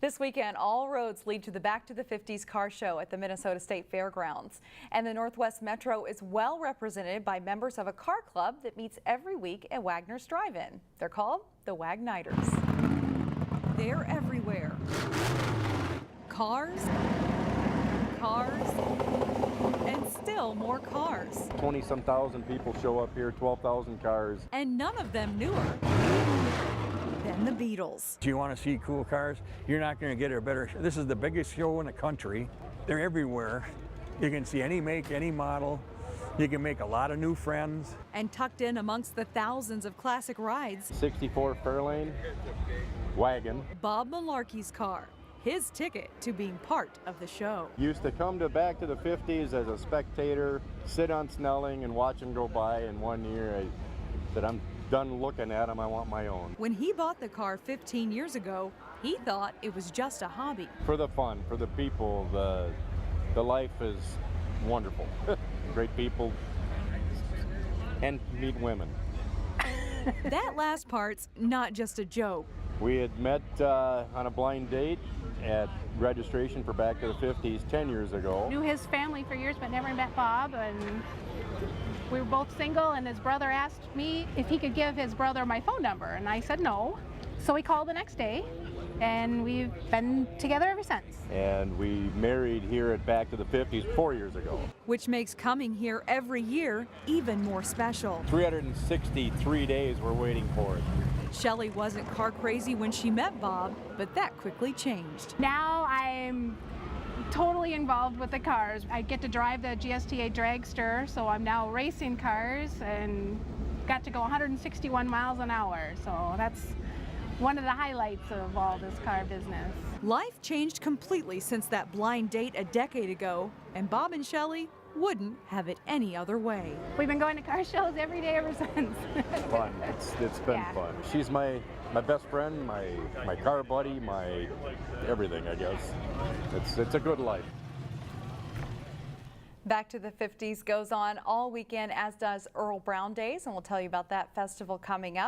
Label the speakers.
Speaker 1: This weekend, all roads lead to the Back to the 50s car show at the Minnesota State Fairgrounds. And the Northwest Metro is well represented by members of a car club that meets every week at Wagner's Drive-In. They're called the Wag-Niters. They're everywhere. Cars, cars, and still more cars.
Speaker 2: 20-some thousand people show up here, 12,000 cars.
Speaker 1: And none of them newer than the Beatles.
Speaker 3: Do you want to see cool cars? You're not going to get a better. This is the biggest show in the country. They're everywhere. You can see any make, any model. You can make a lot of new friends.
Speaker 1: And tucked in amongst the thousands of classic rides,
Speaker 2: 64 Fairlane wagon.
Speaker 1: Bob Malarkey's car, his ticket to being part of the show.
Speaker 2: Used to come to Back to the 50s as a spectator, sit on Snelling and watch them go by. And one year I said, I'm done looking at them, I want my own.
Speaker 1: When he bought the car 15 years ago, he thought it was just a hobby.
Speaker 2: For the fun, for the people, the life is wonderful. Great people and meet women.
Speaker 1: That last part's not just a joke.
Speaker 2: We had met on a blind date at registration for Back to the 50s 10 years ago.
Speaker 4: Knew his family for years but never met Bob, and we were both single, and his brother asked me if he could give his brother my phone number, and I said no. So he called the next day, and we've been together ever since.
Speaker 2: And we married here at Back to the 50s 4 years ago.
Speaker 1: Which makes coming here every year even more special.
Speaker 2: 363 days we're waiting for it.
Speaker 1: Shelly wasn't car crazy when she met Bob, but that quickly changed.
Speaker 4: Now I'm totally involved with the cars. I get to drive the GSTA dragster, so I'm now racing cars and got to go 161 miles an hour. So that's one of the highlights of all this car business.
Speaker 1: Life changed completely since that blind date a decade ago, and Bob and Shelly wouldn't have it any other way.
Speaker 4: We've been going to car shows every day ever since.
Speaker 2: Fun. It's been fun. She's my best friend, my car buddy, my everything, I guess. It's a good life.
Speaker 1: Back to the 50s goes on all weekend, as does Earl Brown Days, and we'll tell you about that festival coming up.